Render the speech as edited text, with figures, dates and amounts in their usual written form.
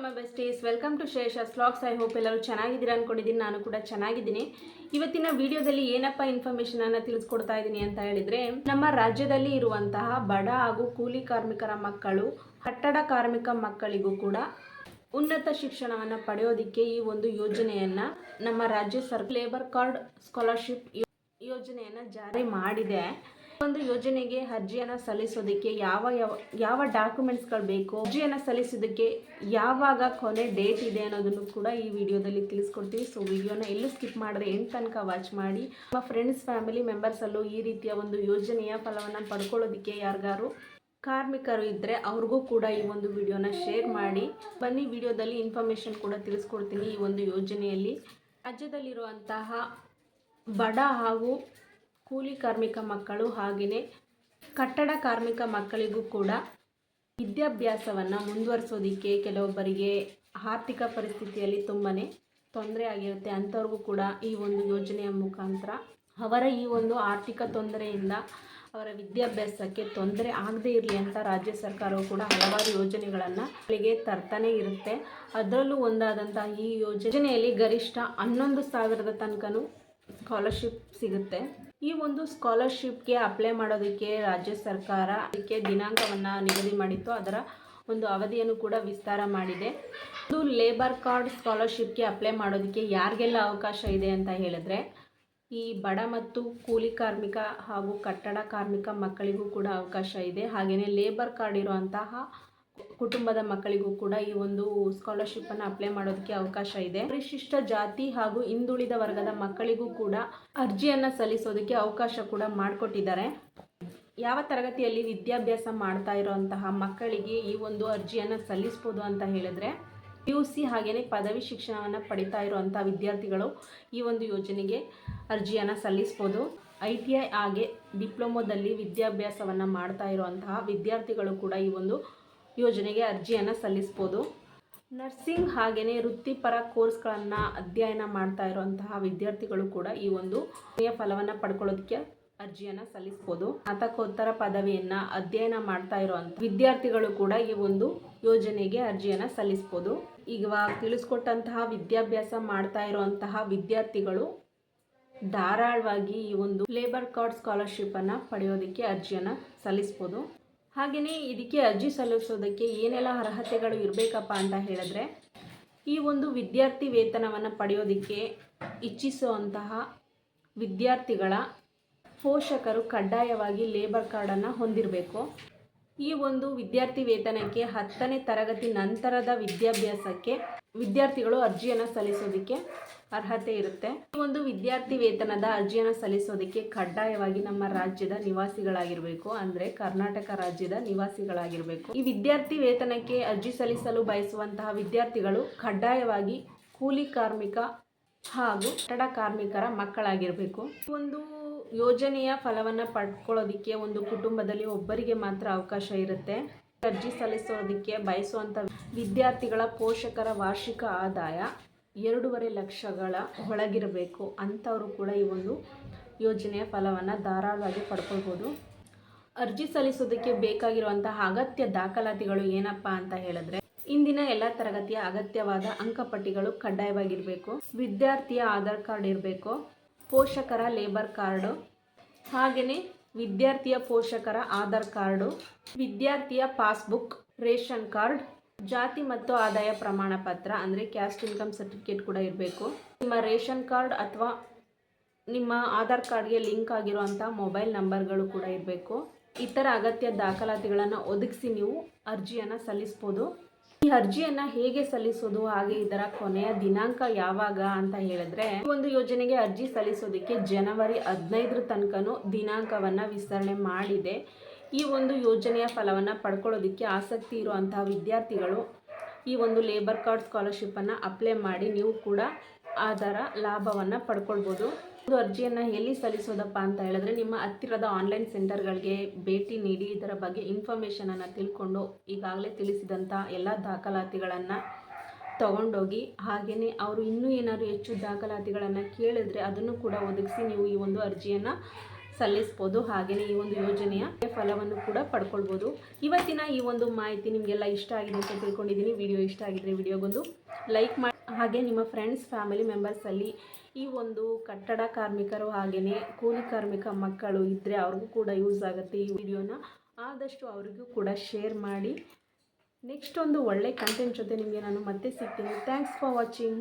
My besties, welcome to Shreyas vlogs. I hope ಎಲ್ಲರೂ ಚೆನ್ನಾಗಿದ್ದೀರಾ ಅಂದ್ಕೊಂಡಿದ್ದೀನಿ. ನಾನು ಕೂಡ ಚೆನ್ನಾಗಿದ್ದೀನಿ. ಇವತ್ತಿನ ವಿಡಿಯೋದಲ್ಲಿ ಏನಪ್ಪ ಇನ್ಫಾರ್ಮೇಷನ್ ಅನ್ನು ತಿಳಿಸ್ಕೊಡ್ತಾ ಇದ್ದೀನಿ ಅಂತ ಹೇಳಿದರೆ, ನಮ್ಮ ರಾಜ್ಯದಲ್ಲಿ ಇರುವಂತಹ ಬಡ ಹಾಗೂ ಕೂಲಿ ಕಾರ್ಮಿಕರ ಮಕ್ಕಳು, ಕಟ್ಟಡ ಕಾರ್ಮಿಕ ಮಕ್ಕಳಿಗೂ ಕೂಡ ಉನ್ನತ ಶಿಕ್ಷಣವನ್ನು ಪಡೆಯೋದಕ್ಕೆ ಈ ಒಂದು ಯೋಜನೆಯನ್ನು ನಮ್ಮ ರಾಜ್ಯ ಸರ್ಕಾರ ಲೇಬರ್ ಕಾರ್ಡ್ ಸ್ಕಾಲರ್ಶಿಪ್ ಯೋಜನೆಯನ್ನು ಜಾರಿ ಮಾಡಿದೆ. ಒಂದು ಯೋಜನೆಗೆ ಅರ್ಜಿಯನ್ನು ಸಲ್ಲಿಸೋದಕ್ಕೆ ಯಾವ ಡಾಕ್ಯುಮೆಂಟ್ಸ್ಗಳು ಬೇಕು, ಅರ್ಜಿಯನ್ನು ಸಲ್ಲಿಸೋದಕ್ಕೆ ಯಾವಾಗ ಕೊನೆ ಡೇಟ್ ಇದೆ ಅನ್ನೋದನ್ನು ಕೂಡ ಈ ವಿಡಿಯೋದಲ್ಲಿ ತಿಳಿಸ್ಕೊಡ್ತೀವಿ. ಸೊ ವಿಡಿಯೋನ ಎಲ್ಲೂ ಸ್ಕಿಪ್ ಮಾಡಿದ್ರೆ ಎಂಡ್ ತನಕ ವಾಚ್ ಮಾಡಿ. ನಮ್ಮ ಫ್ರೆಂಡ್ಸ್, ಫ್ಯಾಮಿಲಿ ಮೆಂಬರ್ಸಲ್ಲೂ ಈ ರೀತಿಯ ಒಂದು ಯೋಜನೆಯ ಫಲವನ್ನು ಪಡ್ಕೊಳ್ಳೋದಕ್ಕೆ ಯಾರಿಗಾರು ಕಾರ್ಮಿಕರು ಇದ್ದರೆ ಅವ್ರಿಗೂ ಕೂಡ ಈ ಒಂದು ವಿಡಿಯೋನ ಶೇರ್ ಮಾಡಿ. ಬನ್ನಿ, ವಿಡಿಯೋದಲ್ಲಿ ಇನ್ಫಾರ್ಮೇಷನ್ ಕೂಡ ತಿಳಿಸ್ಕೊಡ್ತೀನಿ. ಈ ಒಂದು ಯೋಜನೆಯಲ್ಲಿ ರಾಜ್ಯದಲ್ಲಿರುವಂತಹ ಬಡ ಹಾಗೂ ಕೂಲಿ ಕಾರ್ಮಿಕ ಮಕ್ಕಳು ಹಾಗೆಯೇ ಕಟ್ಟಡ ಕಾರ್ಮಿಕ ಮಕ್ಕಳಿಗೂ ಕೂಡ ವಿದ್ಯಾಭ್ಯಾಸವನ್ನು ಮುಂದುವರಿಸೋದಕ್ಕೆ ಕೆಲವೊಬ್ಬರಿಗೆ ಆರ್ಥಿಕ ಪರಿಸ್ಥಿತಿಯಲ್ಲಿ ತುಂಬಾ ತೊಂದರೆ ಆಗಿರುತ್ತೆ. ಅಂಥವ್ರಿಗೂ ಕೂಡ ಈ ಒಂದು ಯೋಜನೆಯ ಮುಖಾಂತರ ಅವರ ಈ ಒಂದು ಆರ್ಥಿಕ ತೊಂದರೆಯಿಂದ ಅವರ ವಿದ್ಯಾಭ್ಯಾಸಕ್ಕೆ ತೊಂದರೆ ಆಗದೇ ಇರಲಿ ಅಂತ ರಾಜ್ಯ ಸರ್ಕಾರವು ಕೂಡ ಹಲವಾರು ಯೋಜನೆಗಳನ್ನು ಅವರಿಗೆ ತರ್ತಾನೆ ಇರುತ್ತೆ. ಅದರಲ್ಲೂ ಒಂದಾದಂಥ ಈ ಯೋಜನೆಯಲ್ಲಿ ಗರಿಷ್ಠ 11,000 ತನಕನೂ ಸ್ಕಾಲರ್ಶಿಪ್ ಸಿಗುತ್ತೆ. ಈ ಒಂದು ಸ್ಕಾಲರ್ಶಿಪ್ಗೆ ಅಪ್ಲೈ ಮಾಡೋದಕ್ಕೆ ರಾಜ್ಯ ಸರ್ಕಾರ ಅದಕ್ಕೆ ದಿನಾಂಕವನ್ನು ನಿಗದಿ ಮಾಡಿತ್ತು. ಅದರ ಒಂದು ಅವಧಿಯನ್ನು ಕೂಡ ವಿಸ್ತಾರ ಮಾಡಿದೆ. ಇದು ಲೇಬರ್ ಕಾರ್ಡ್ ಸ್ಕಾಲರ್ಶಿಪ್ಗೆ ಅಪ್ಲೈ ಮಾಡೋದಕ್ಕೆ ಯಾರಿಗೆಲ್ಲ ಅವಕಾಶ ಇದೆ ಅಂತ ಹೇಳಿದ್ರೆ, ಈ ಬಡ ಮತ್ತು ಕೂಲಿ ಕಾರ್ಮಿಕ ಹಾಗೂ ಕಟ್ಟಡ ಕಾರ್ಮಿಕ ಮಕ್ಕಳಿಗೂ ಕೂಡ ಅವಕಾಶ ಇದೆ. ಹಾಗೆಯೇ ಲೇಬರ್ ಕಾರ್ಡ್ ಇರುವಂತಹ ಕುಟುಂಬದ ಮಕ್ಕಳಿಗೂ ಕೂಡ ಈ ಒಂದು ಸ್ಕಾಲರ್ಶಿಪ್ಪನ್ನು ಅಪ್ಲೈ ಮಾಡೋದಕ್ಕೆ ಅವಕಾಶ ಇದೆ. ಪರಿಶಿಷ್ಟ ಜಾತಿ ಹಾಗೂ ಹಿಂದುಳಿದ ವರ್ಗದ ಮಕ್ಕಳಿಗೂ ಕೂಡ ಅರ್ಜಿಯನ್ನು ಸಲ್ಲಿಸೋದಕ್ಕೆ ಅವಕಾಶ ಕೂಡ ಮಾಡಿಕೊಟ್ಟಿದ್ದಾರೆ. ಯಾವ ತರಗತಿಯಲ್ಲಿ ವಿದ್ಯಾಭ್ಯಾಸ ಮಾಡ್ತಾ ಇರೋಂತಹ ಮಕ್ಕಳಿಗೆ ಈ ಒಂದು ಅರ್ಜಿಯನ್ನು ಸಲ್ಲಿಸ್ಬೋದು ಅಂತ ಹೇಳಿದ್ರೆ, PUC ಹಾಗೆಯೇ ಪದವಿ ಶಿಕ್ಷಣವನ್ನು ಪಡಿತಾ ಇರುವಂಥ ವಿದ್ಯಾರ್ಥಿಗಳು ಈ ಒಂದು ಯೋಜನೆಗೆ ಅರ್ಜಿಯನ್ನು ಸಲ್ಲಿಸ್ಬೋದು. ITI ಹಾಗೆ ಡಿಪ್ಲೊಮೊದಲ್ಲಿ ವಿದ್ಯಾಭ್ಯಾಸವನ್ನು ಮಾಡ್ತಾ ಇರುವಂತಹ ವಿದ್ಯಾರ್ಥಿಗಳು ಕೂಡ ಈ ಒಂದು ಯೋಜನೆಗೆ ಅರ್ಜಿಯನ್ನು ಸಲ್ಲಿಸ್ಬೋದು. ನರ್ಸಿಂಗ್ ಹಾಗೆಯೇ ವೃತ್ತಿಪರ ಕೋರ್ಸ್ಗಳನ್ನು ಅಧ್ಯಯನ ಮಾಡ್ತಾ ಇರುವಂತಹ ವಿದ್ಯಾರ್ಥಿಗಳು ಕೂಡ ಈ ಒಂದು ಫಲವನ್ನು ಪಡ್ಕೊಳ್ಳೋದಕ್ಕೆ ಅರ್ಜಿಯನ್ನು ಸಲ್ಲಿಸ್ಬೋದು. ಸ್ನಾತಕೋತ್ತರ ಪದವಿಯನ್ನು ಅಧ್ಯಯನ ಮಾಡ್ತಾ ಇರುವಂಥ ವಿದ್ಯಾರ್ಥಿಗಳು ಕೂಡ ಈ ಒಂದು ಯೋಜನೆಗೆ ಅರ್ಜಿಯನ್ನು ಸಲ್ಲಿಸ್ಬೋದು. ಈಗ ತಿಳಿಸ್ಕೊಟ್ಟಂತಹ ವಿದ್ಯಾಭ್ಯಾಸ ಮಾಡ್ತಾ ಇರುವಂತಹ ವಿದ್ಯಾರ್ಥಿಗಳು ಧಾರಾಳವಾಗಿ ಈ ಒಂದು ಲೇಬರ್ ಕಾರ್ಡ್ ಸ್ಕಾಲರ್ಶಿಪ್ಪನ್ನು ಪಡೆಯೋದಕ್ಕೆ ಅರ್ಜಿಯನ್ನು ಸಲ್ಲಿಸ್ಬೋದು. ಹಾಗೆಯೇ ಇದಕ್ಕೆ ಅರ್ಜಿ ಸಲ್ಲಿಸೋದಕ್ಕೆ ಏನೆಲ್ಲ ಅರ್ಹತೆಗಳು ಇರಬೇಕಪ್ಪ ಅಂತ ಹೇಳಿದ್ರೆ, ಈ ಒಂದು ವಿದ್ಯಾರ್ಥಿ ವೇತನವನ್ನು ಪಡೆಯೋದಕ್ಕೆ ಇಚ್ಛಿಸುವಂತಹ ವಿದ್ಯಾರ್ಥಿಗಳ ಪೋಷಕರು ಕಡ್ಡಾಯವಾಗಿ ಲೇಬರ್ ಕಾರ್ಡನ್ನು ಹೊಂದಿರಬೇಕು. ಈ ಒಂದು ವಿದ್ಯಾರ್ಥಿ ವೇತನಕ್ಕೆ 10ನೇ ತರಗತಿ ನಂತರದ ವಿದ್ಯಾಭ್ಯಾಸಕ್ಕೆ ವಿದ್ಯಾರ್ಥಿಗಳು ಅರ್ಜಿಯನ್ನು ಸಲ್ಲಿಸೋದಕ್ಕೆ ಅರ್ಹತೆ ಇರುತ್ತೆ. ಈ ಒಂದು ವಿದ್ಯಾರ್ಥಿ ವೇತನದ ಅರ್ಜಿಯನ್ನು ಸಲ್ಲಿಸೋದಕ್ಕೆ ಕಡ್ಡಾಯವಾಗಿ ನಮ್ಮ ರಾಜ್ಯದ ನಿವಾಸಿಗಳಾಗಿರಬೇಕು, ಅಂದರೆ ಕರ್ನಾಟಕ ರಾಜ್ಯದ ನಿವಾಸಿಗಳಾಗಿರಬೇಕು. ಈ ವಿದ್ಯಾರ್ಥಿ ವೇತನಕ್ಕೆ ಅರ್ಜಿ ಸಲ್ಲಿಸಲು ಬಯಸುವಂತಹ ವಿದ್ಯಾರ್ಥಿಗಳು ಕಡ್ಡಾಯವಾಗಿ ಕೂಲಿ ಕಾರ್ಮಿಕ ಹಾಗೂ ಕಟ್ಟಡ ಕಾರ್ಮಿಕರ ಮಕ್ಕಳಾಗಿರಬೇಕು. ಒಂದು ಯೋಜನೆಯ ಫಲವನ್ನು ಪಡ್ಕೊಳ್ಳೋದಕ್ಕೆ ಒಂದು ಕುಟುಂಬದಲ್ಲಿ ಒಬ್ಬರಿಗೆ ಮಾತ್ರ ಅವಕಾಶ ಇರುತ್ತೆ. ಅರ್ಜಿ ಸಲ್ಲಿಸೋದಕ್ಕೆ ಬಯಸುವಂಥ ವಿದ್ಯಾರ್ಥಿಗಳ ಪೋಷಕರ ವಾರ್ಷಿಕ ಆದಾಯ 2.5 ಲಕ್ಷಗಳ ಒಳಗಿರಬೇಕು. ಅಂಥವರು ಕೂಡ ಈ ಒಂದು ಯೋಜನೆಯ ಫಲವನ್ನು ಧಾರಾಳವಾಗಿ ಪಡ್ಕೊಳ್ಬೋದು. ಅರ್ಜಿ ಸಲ್ಲಿಸೋದಕ್ಕೆ ಬೇಕಾಗಿರುವಂತಹ ಅಗತ್ಯ ದಾಖಲಾತಿಗಳು ಏನಪ್ಪ ಅಂತ ಹೇಳಿದ್ರೆ, ಇಂದಿನ ಎಲ್ಲ ತರಗತಿಯ ಅಗತ್ಯವಾದ ಅಂಕಪಟ್ಟಿಗಳು ಕಡ್ಡಾಯವಾಗಿರಬೇಕು, ವಿದ್ಯಾರ್ಥಿಯ ಆಧಾರ್ ಕಾರ್ಡ್ ಇರಬೇಕು, ಪೋಷಕರ ಲೇಬರ್ ಕಾರ್ಡು, ಹಾಗೆಯೇ ವಿದ್ಯಾರ್ಥಿಯ ಪೋಷಕರ ಆಧಾರ್ ಕಾರ್ಡು, ವಿದ್ಯಾರ್ಥಿಯ ಪಾಸ್ಬುಕ್, ರೇಷನ್ ಕಾರ್ಡ್, ಜಾತಿ ಮತ್ತು ಆದಾಯ ಪ್ರಮಾಣ ಪತ್ರ ಅಂದರೆ ಕ್ಯಾಸ್ಟ್ ಇನ್ಕಮ್ ಸರ್ಟಿಫಿಕೇಟ್ ಕೂಡ ಇರಬೇಕು. ನಿಮ್ಮ ರೇಷನ್ ಕಾರ್ಡ್ ಅಥವಾ ನಿಮ್ಮ ಆಧಾರ್ ಕಾರ್ಡ್ಗೆ ಲಿಂಕ್ ಆಗಿರುವಂಥ ಮೊಬೈಲ್ ನಂಬರ್ಗಳು ಕೂಡ ಇರಬೇಕು. ಇತರ ಅಗತ್ಯ ದಾಖಲಾತಿಗಳನ್ನು ಒದಗಿಸಿ ನೀವು ಅರ್ಜಿಯನ್ನು ಸಲ್ಲಿಸ್ಬೋದು. ಈ ಅರ್ಜಿಯನ್ನು ಹೇಗೆ ಸಲ್ಲಿಸೋದು, ಹಾಗೆ ಇದರ ಕೊನೆಯ ದಿನಾಂಕ ಯಾವಾಗ ಅಂತ ಹೇಳಿದ್ರೆ, ಈ ಒಂದು ಯೋಜನೆಗೆ ಅರ್ಜಿ ಸಲ್ಲಿಸೋದಕ್ಕೆ ಜನವರಿ 15 ತನಕನೂ ದಿನಾಂಕವನ್ನು ವಿಸ್ತರಣೆ ಮಾಡಿದೆ. ಈ ಒಂದು ಯೋಜನೆಯ ಫಲವನ್ನು ಪಡ್ಕೊಳ್ಳೋದಕ್ಕೆ ಆಸಕ್ತಿ ಇರುವಂತಹ ವಿದ್ಯಾರ್ಥಿಗಳು ಈ ಒಂದು ಲೇಬರ್ ಕಾರ್ಡ್ ಸ್ಕಾಲರ್ಶಿಪ್ಪನ್ನು ಅಪ್ಲೈ ಮಾಡಿ ನೀವು ಕೂಡ ಅದರ ಲಾಭವನ್ನು ಪಡ್ಕೊಳ್ಬೋದು. ಒಂದು ಅರ್ಜಿಯನ್ನು ಎಲ್ಲಿ ಸಲ್ಲಿಸೋದಪ್ಪ ಅಂತ ಹೇಳಿದ್ರೆ, ನಿಮ್ಮ ಹತ್ತಿರದ ಆನ್ಲೈನ್ ಸೆಂಟರ್ಗಳಿಗೆ ಭೇಟಿ ನೀಡಿ ಇದರ ಬಗ್ಗೆ ಇನ್ಫಾರ್ಮೇಷನನ್ನು ತಿಳ್ಕೊಂಡು ಈಗಾಗಲೇ ತಿಳಿಸಿದಂಥ ಎಲ್ಲ ದಾಖಲಾತಿಗಳನ್ನು ತಗೊಂಡೋಗಿ, ಹಾಗೆಯೇ ಅವರು ಇನ್ನೂ ಏನಾದರೂ ಹೆಚ್ಚು ದಾಖಲಾತಿಗಳನ್ನು ಕೇಳಿದ್ರೆ ಅದನ್ನು ಕೂಡ ಒದಗಿಸಿ ನೀವು ಈ ಒಂದು ಅರ್ಜಿಯನ್ನು ಸಲ್ಲಿಸ್ಬೋದು. ಹಾಗೆಯೇ ಈ ಒಂದು ಯೋಜನೆಯ ಫಲವನ್ನು ಕೂಡ ಪಡ್ಕೊಳ್ಬೋದು. ಇವತ್ತಿನ ಈ ಒಂದು ಮಾಹಿತಿ ನಿಮಗೆಲ್ಲ ಇಷ್ಟ ಆಗಿದೆ ಅಂತ ತಿಳ್ಕೊಂಡಿದ್ದೀನಿ. ವಿಡಿಯೋ ಇಷ್ಟ ಆಗಿದ್ರೆ ವಿಡಿಯೋಗೊಂದು ಲೈಕ್ ಮಾಡಿ, ಹಾಗೆ ನಿಮ್ಮ ಫ್ರೆಂಡ್ಸ್ ಫ್ಯಾಮಿಲಿ ಮೆಂಬರ್ಸಲ್ಲಿ ಈ ಒಂದು ಕಟ್ಟಡ ಕಾರ್ಮಿಕರು ಹಾಗೆಯೇ ಕೂಲಿ ಕಾರ್ಮಿಕ ಮಕ್ಕಳು ಇದ್ದರೆ ಅವ್ರಿಗೂ ಕೂಡ ಯೂಸ್ ಆಗುತ್ತೆ. ಈ ವಿಡಿಯೋನ ಆದಷ್ಟು ಅವರಿಗೂ ಕೂಡ ಶೇರ್ ಮಾಡಿ. ನೆಕ್ಸ್ಟ್ ಒಂದು ಒಳ್ಳೆ ಕಂಟೆಂಟ್ ಜೊತೆ ನಿಮಗೆ ನಾನು ಮತ್ತೆ ಸಿಗ್ತೀನಿ. Thanks for watching.